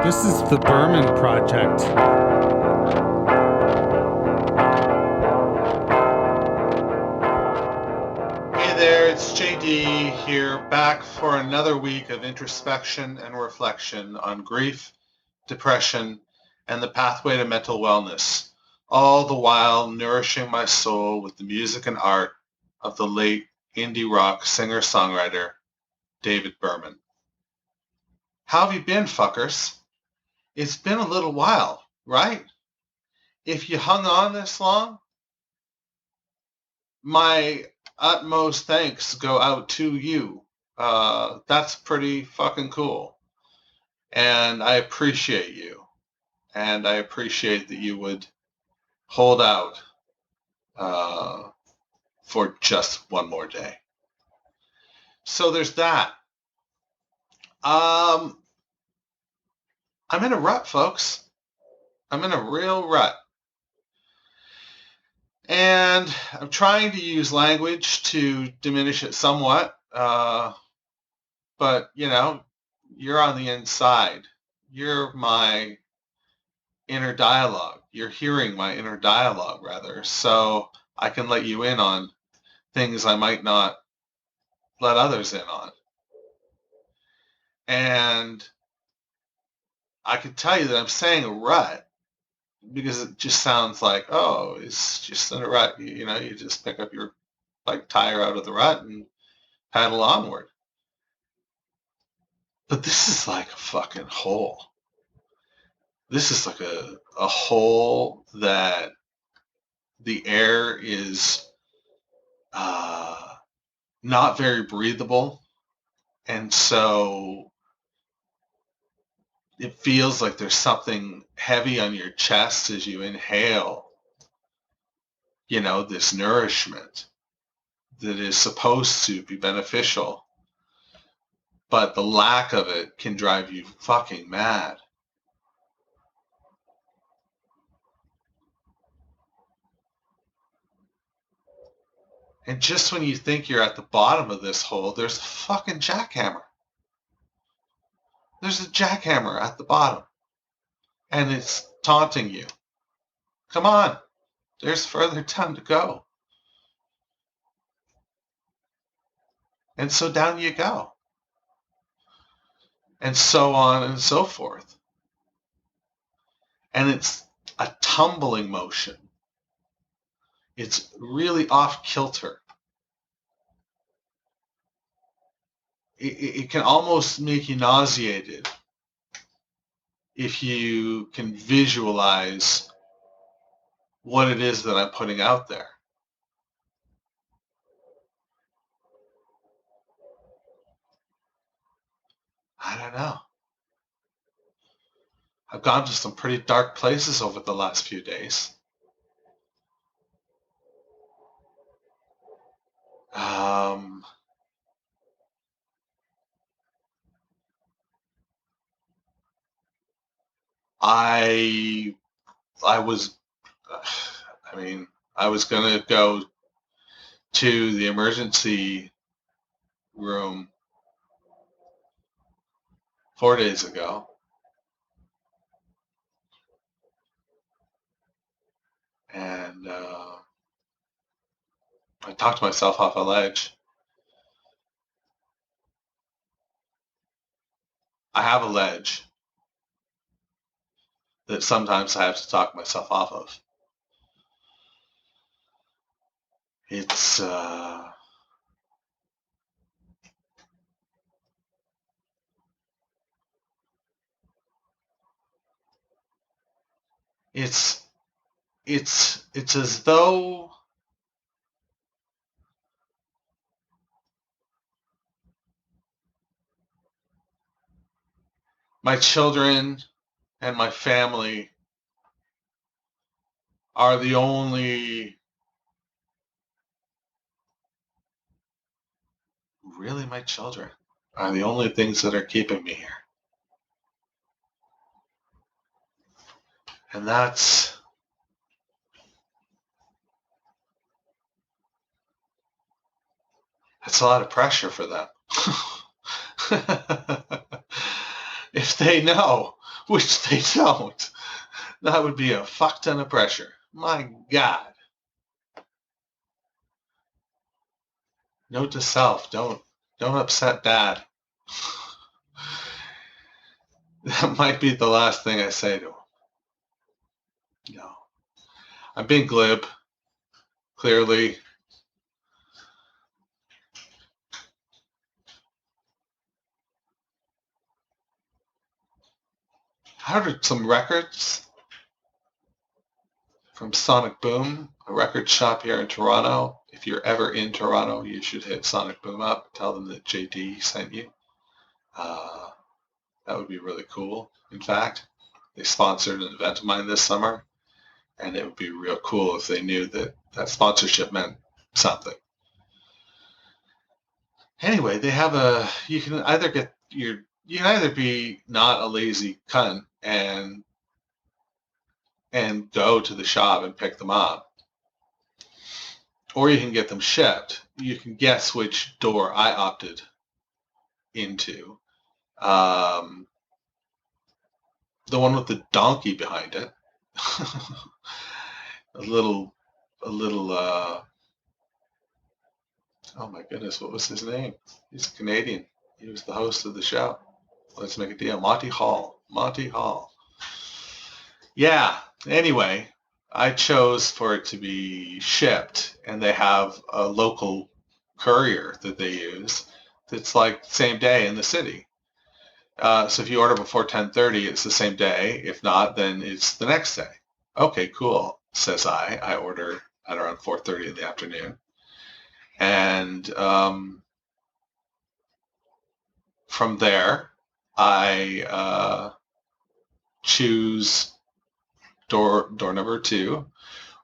This is the Berman Project. Hey there, it's JD here, back for another week of introspection and reflection on grief, depression, and the pathway to mental wellness, all the while nourishing my soul with the music and art of the late indie rock singer-songwriter David Berman. How have you been, fuckers? It's been a little while, right? If you hung on this long, my utmost thanks go out to you. That's pretty fucking cool. And I appreciate you. And I appreciate that you would hold out for just one more day. So there's that. I'm in a rut, folks. I'm in a real rut. And I'm trying to use language to diminish it somewhat. But, you know, you're on the inside. You're my inner dialogue. You're hearing my inner dialogue, rather. So I can let you in on things I might not let others in on. And I can tell you that I'm saying a rut because it just sounds like, oh, it's just in a rut. You know, you just pick up your like tire out of the rut and paddle onward. But this is like a fucking hole. This is like a hole that the air is not very breathable. And so it feels like there's something heavy on your chest as you inhale, you know, this nourishment that is supposed to be beneficial. But the lack of it can drive you fucking mad. And just when you think you're at the bottom of this hole, there's a fucking jackhammer. There's a jackhammer at the bottom. And it's taunting you. Come on. There's further down to go. And so down you go. And so on and so forth. And it's a tumbling motion. It's really off kilter. It can almost make you nauseated if you can visualize what it is that I'm putting out there. I don't know. I've gone to some pretty dark places over the last few days. I was going to go to the emergency room 4 days ago. And I talked myself off a ledge. I have a ledge that sometimes I have to talk myself off of. It's as though my children and my family are the only, really my children are the only things that are keeping me here. And that's a lot of pressure for them. If they know which they don't. That would be a fuck ton of pressure. My God. Note to self, don't upset Dad. That might be the last thing I say to him. No. I'm being glib, clearly. I ordered some records from Sonic Boom, a record shop here in Toronto. If you're ever in Toronto, you should hit Sonic Boom up. Tell them that JD sent you. That would be really cool. In fact, they sponsored an event of mine this summer, and it would be real cool if they knew that that sponsorship meant something. Anyway, they have you can either be not a lazy cunt and go to the shop and pick them up, or you can get them shipped. You can guess which door I opted into. The one with the donkey behind it. a little, oh my goodness, what was his name? He's Canadian. He was the host of the show. Let's Make a Deal. Monty Hall. Yeah, anyway, I chose for it to be shipped, and they have a local courier that they use that's like same day in the city. So if you order before 10:30, it's the same day. If not, then it's the next day. Okay, cool, says I. I order at around 4:30 in the afternoon. And from there, I choose door number 2,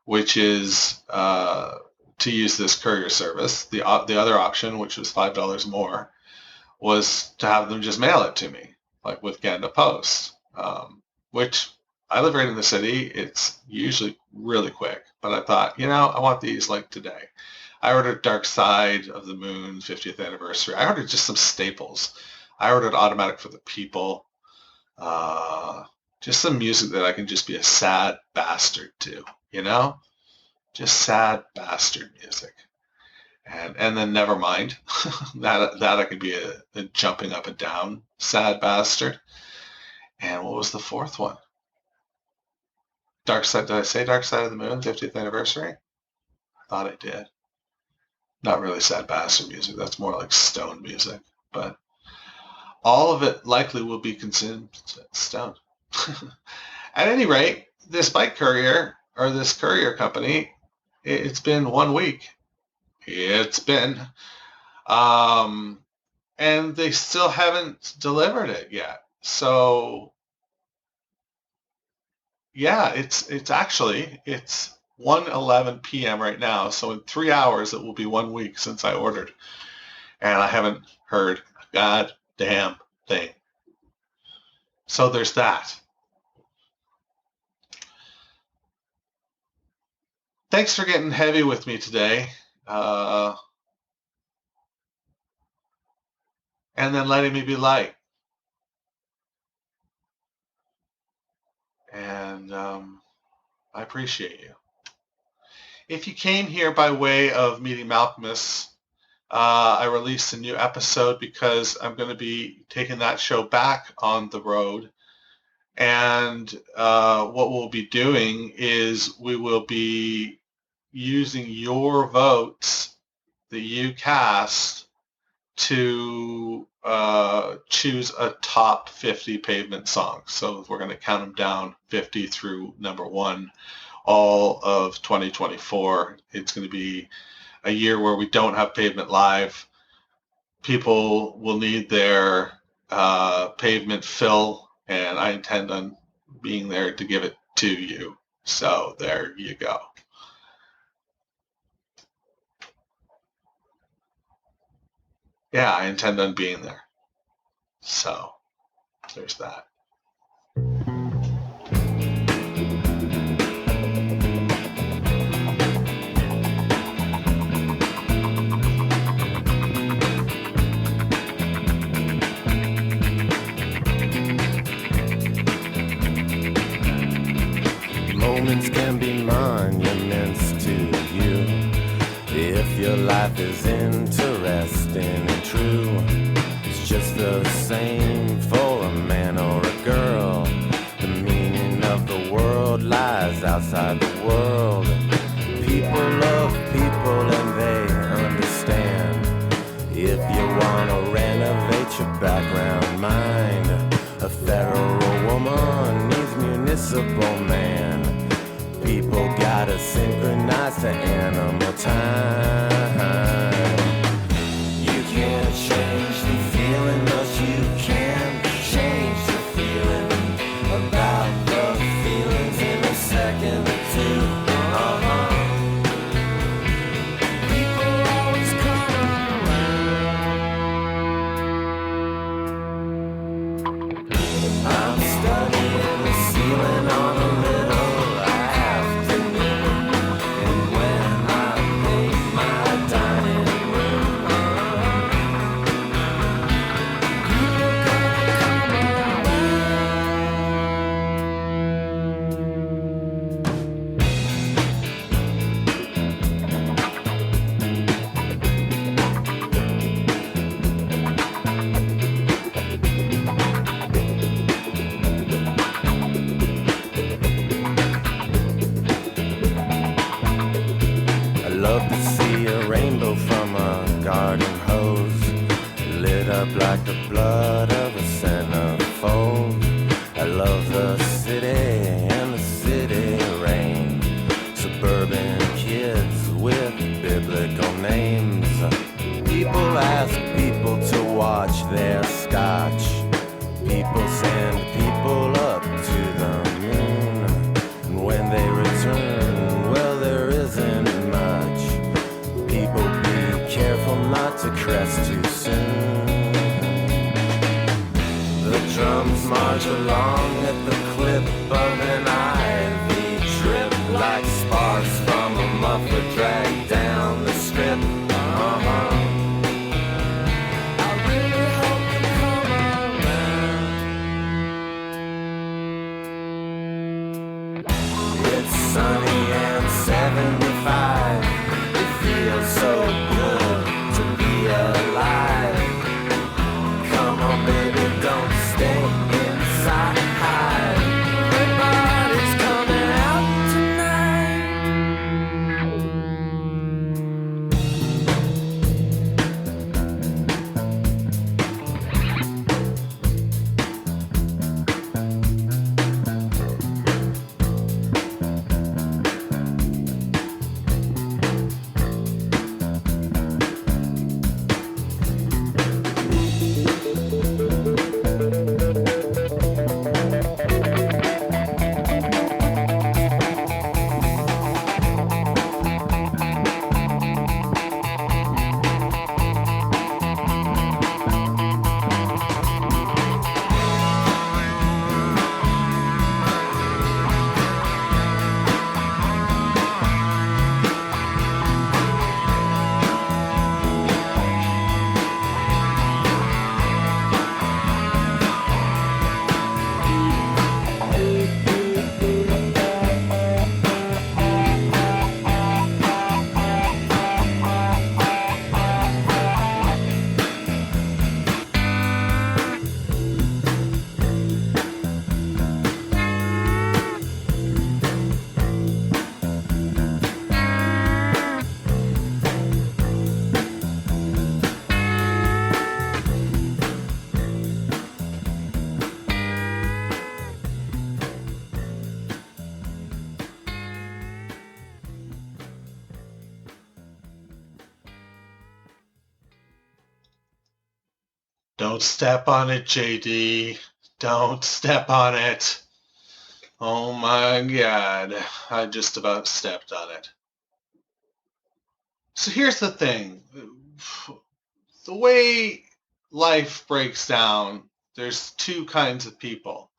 which is to use this courier service. The other option, which was $5 more, was to have them just mail it to me, like with Canada Post, which I live right in the city. It's usually really quick, but I thought, I want these like today. I ordered Dark Side of the Moon 50th anniversary. I ordered just some staples. I ordered Automatic for the People, just some music that I can just be a sad bastard to, just sad bastard music. And then Nevermind, that I could be a jumping up and down sad bastard. And what was the 4th one? Dark Side. Did I say Dark Side of the Moon 50th anniversary? I thought I did. Not really sad bastard music. That's more like stone music. But all of it likely will be consumed stone. At any rate, this bike courier, or this courier company, it's been 1 week. It's been, and they still haven't delivered it yet. So, yeah, it's 1:11 p.m. right now. So in 3 hours, it will be 1 week since I ordered, and I haven't heard a goddamn thing. So there's that. Thanks for getting heavy with me today. And then letting me be light. And I appreciate you. If you came here by way of meeting Malcolmus, I released a new episode because I'm going to be taking that show back on the road. And what we'll be doing is we will be using your votes that you cast to choose a top 50 Pavement songs. So we're going to count them down 50 through number 1, all of 2024. It's going to be a year where we don't have Pavement live. People will need their Pavement fill, and I intend on being there to give it to you. So there you go. Yeah, I intend on being there. So there's that. Moments can be monuments to you. If your life is interesting and true, it's just the same for a man or a girl. The meaning of the world lies outside the world. People love people and they understand. If you want to renovate your background mind, a federal woman needs municipal man. People gotta synchronize to animal time. You can't change the feeling, but you can change the feeling about the feelings in a second or two. People always come around. I'm studying the ceiling on a little afternoon, and when I paint my dining room, people gonna come I love to see a rainbow from a garden hose, lit up like the blood of a centerfold. I love the city and the city rain, suburban kids with biblical names. People ask people to watch their scotch. People send people up to the moon, and when they return, well, there isn't much. People be careful not to crest too soon. The drums march along at the clip of an ivy trip, like sparks from a muffler dragged down the strip. I really hope you come around. It's sunny and 75. It feels so good to be alive. Come on, baby, don't stay inside. Everybody's coming out tonight. Don't step on it, JD. Don't step on it. Oh my God. I just about stepped on it. So here's the thing. The way life breaks down, there's two kinds of people.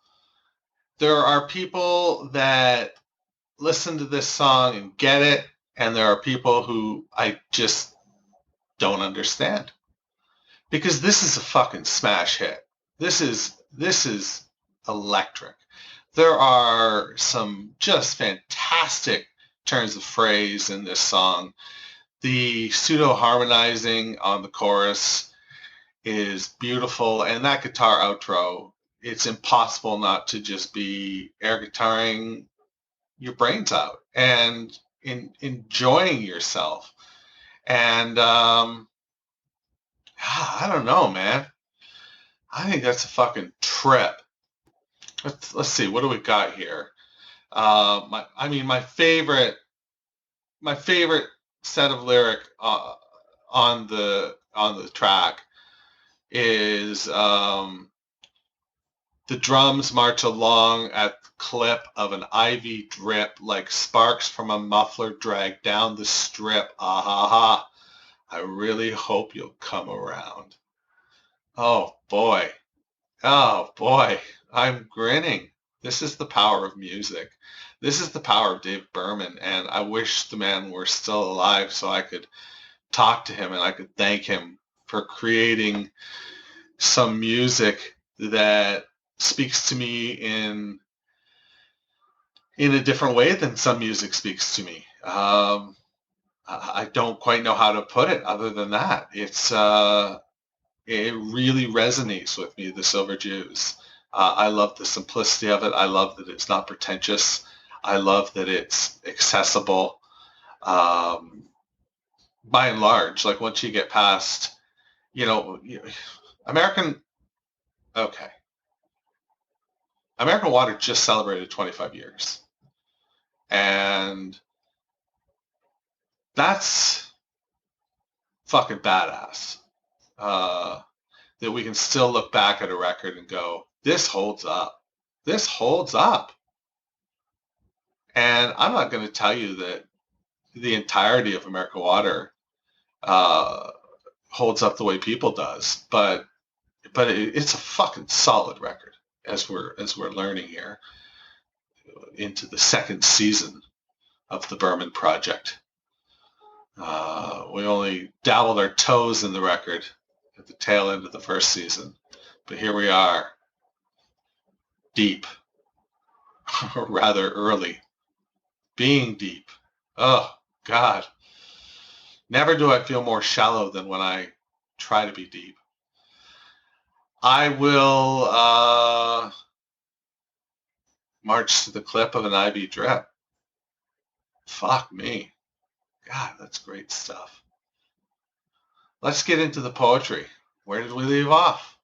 There are people that listen to this song and get it, and there are people who I just don't understand. Because this is a fucking smash hit. This is electric. There are some just fantastic turns of phrase in this song. The pseudo-harmonizing on the chorus is beautiful, and that guitar outro, it's impossible not to just be air guitaring your brains out and enjoying yourself. And I don't know, man. I think that's a fucking trip. Let's see, what do we got here? My favorite set of lyric on the track is the drums march along at the clip of an ivy drip like sparks from a muffler drag down the strip. Ah ha ha. I really hope you'll come around. Oh boy. Oh boy. I'm grinning. This is the power of music. This is the power of David Berman, and I wish the man were still alive so I could talk to him and I could thank him for creating some music that speaks to me in a different way than some music speaks to me. I don't quite know how to put it other than that. It really resonates with me, The Silver Jews. I love the simplicity of it. I love that it's not pretentious. I love that it's accessible. By and large, like once you get past, American Water just celebrated 25 years. And that's fucking badass. That we can still look back at a record and go, this holds up. This holds up. And I'm not going to tell you that the entirety of American Water holds up the way People does, but it's a fucking solid record as we're learning here into the second season of the Berman Project. We only dabbled our toes in the record at the tail end of the first season, but here we are, deep, or rather early, being deep. Oh, God. Never do I feel more shallow than when I try to be deep. I will march to the clip of an ivy drip. Fuck me. God, that's great stuff. Let's get into the poetry. Where did we leave off?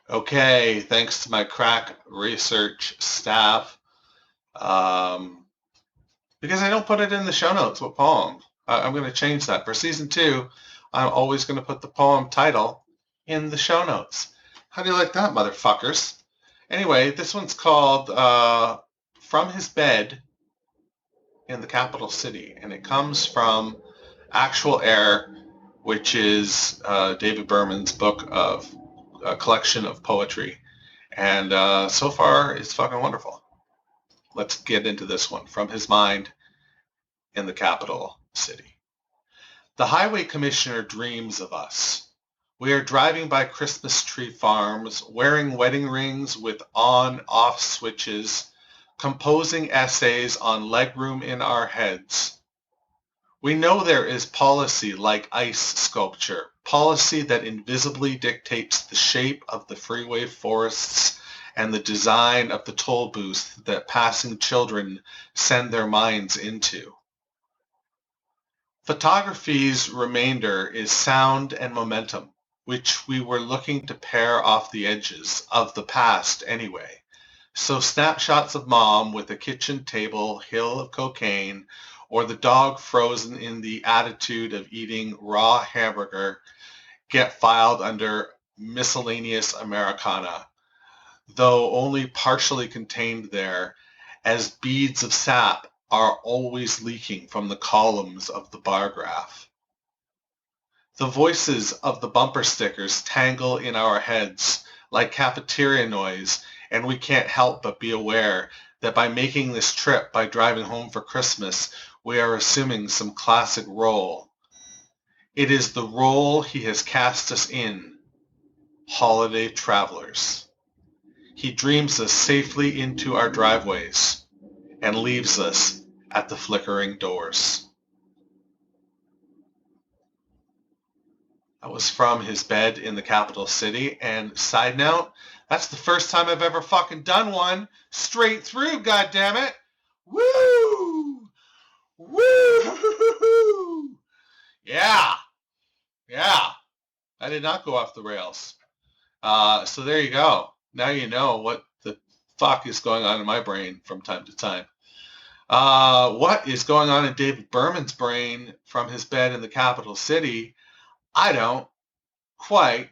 Okay, thanks to my crack research staff. Because I don't put it in the show notes, what poem. I'm going to change that. For season 2, I'm always going to put the poem title in the show notes. How do you like that, motherfuckers? Anyway, this one's called From His Bed in the Capital City, and it comes from Actual Air, which is David Berman's book of a collection of poetry, and so far it's fucking wonderful. Let's get into this one. From his mind in the Capital City. The highway commissioner dreams of us. We are driving by Christmas tree farms, wearing wedding rings with on-off switches, composing essays on legroom in our heads. We know there is policy like ice sculpture, policy that invisibly dictates the shape of the freeway forests and the design of the toll booth that passing children send their minds into. Photography's remainder is sound and momentum, which we were looking to pare off the edges of the past anyway. So snapshots of mom with a kitchen table hill of cocaine, or the dog frozen in the attitude of eating raw hamburger, get filed under miscellaneous Americana, though only partially contained there, as beads of sap are always leaking from the columns of the bar graph. The voices of the bumper stickers tangle in our heads like cafeteria noise, and we can't help but be aware that by making this trip, by driving home for Christmas, we are assuming some classic role. It is the role he has cast us in, holiday travelers. He dreams us safely into our driveways and leaves us at the flickering doors. That was from his bed in the capital city. And side note, that's the first time I've ever fucking done one straight through, goddammit. Woo! Woo! Yeah. I did not go off the rails. So there you go. Now you know what the fuck is going on in my brain from time to time. What is going on in David Berman's brain from his bed in the capital city? I don't quite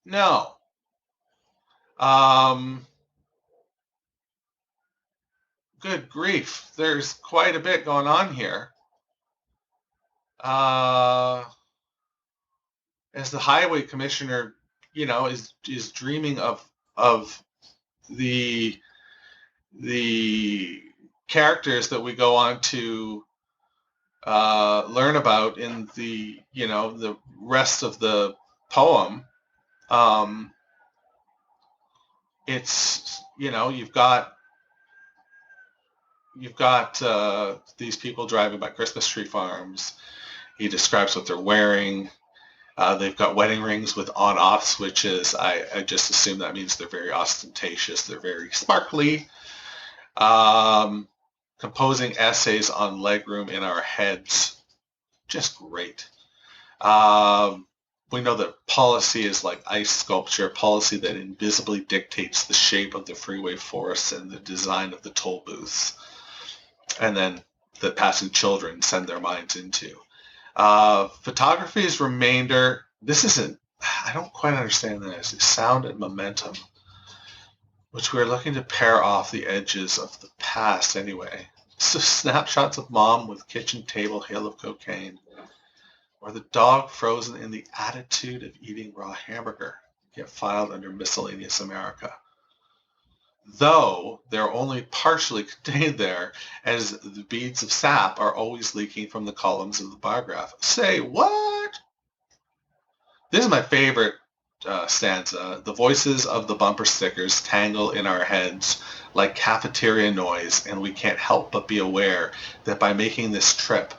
know. Good grief. There's quite a bit going on here. As the highway commissioner, is dreaming of the characters that we go on to learn about in the rest of the poem. It's you've got these people driving by Christmas tree farms. He describes what they're wearing. They've got wedding rings with on-off switches. I just assume that means they're very ostentatious. They're very sparkly. Composing essays on legroom in our heads. Just great. We know that policy is like ice sculpture, policy that invisibly dictates the shape of the freeway forests and the design of the toll booths, and then that passing children send their minds into. Photography's remainder. I don't quite understand this. It's sound and momentum, which we're looking to pare off the edges of the past anyway. So snapshots of mom with kitchen table hail of cocaine, or the dog frozen in the attitude of eating raw hamburger, get filed under miscellaneous America. Though they're only partially contained there, as the beads of sap are always leaking from the columns of the bar graph. Say what? This is my favorite stanza. The voices of the bumper stickers tangle in our heads like cafeteria noise, and we can't help but be aware that by making this trip,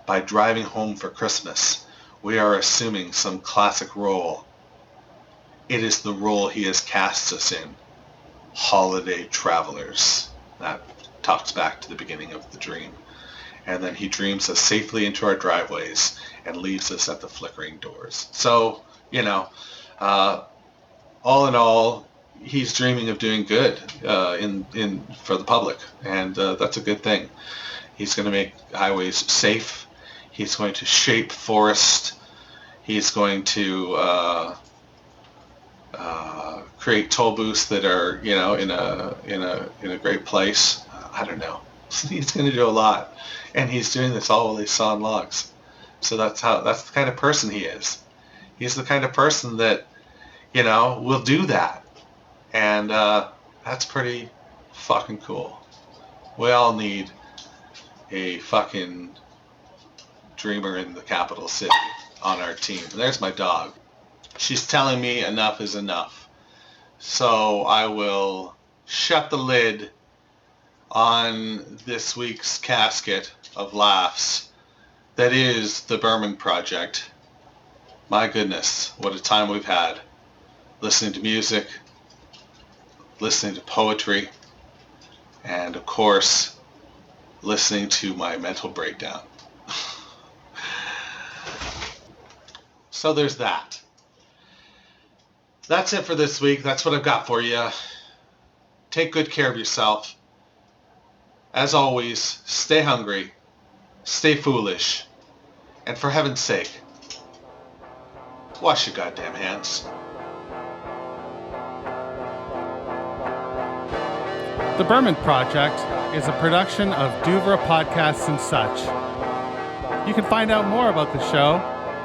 by driving home for Christmas, we are assuming some classic role. It is the role he has cast us in. Holiday travelers. That talks back to the beginning of the dream. And then he dreams us safely into our driveways and leaves us at the flickering doors. So, all in all, he's dreaming of doing good for the public, and that's a good thing. He's going to make highways safe. He's going to shape forest. He's going to create toll booths that are, in a great place. I don't know. He's going to do a lot, and he's doing this all while he's sawing logs. So that's the kind of person he is. He's the kind of person that, will do that, and that's pretty fucking cool. We all need a fucking dreamer in the capital city on our team. And there's my dog. She's telling me enough is enough. So I will shut the lid on this week's casket of laughs that is the Berman Project. My goodness, what a time we've had. Listening to music, listening to poetry, and of course, listening to my mental breakdown. So there's that. That's it for this week. That's what I've got for you. Take good care of yourself. As always, stay hungry, stay foolish, and for heaven's sake, wash your goddamn hands. The Berman Project is a production of Duvra Podcasts and Such. You can find out more about the show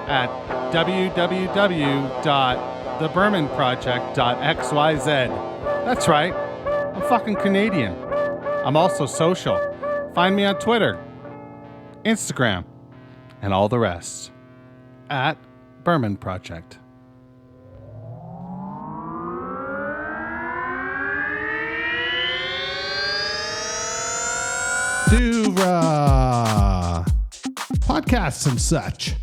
at www.thebermanproject.xyz. That's right, I'm fucking Canadian. I'm also social. Find me on Twitter, Instagram, and all the rest at Berman Project. podcasts and such.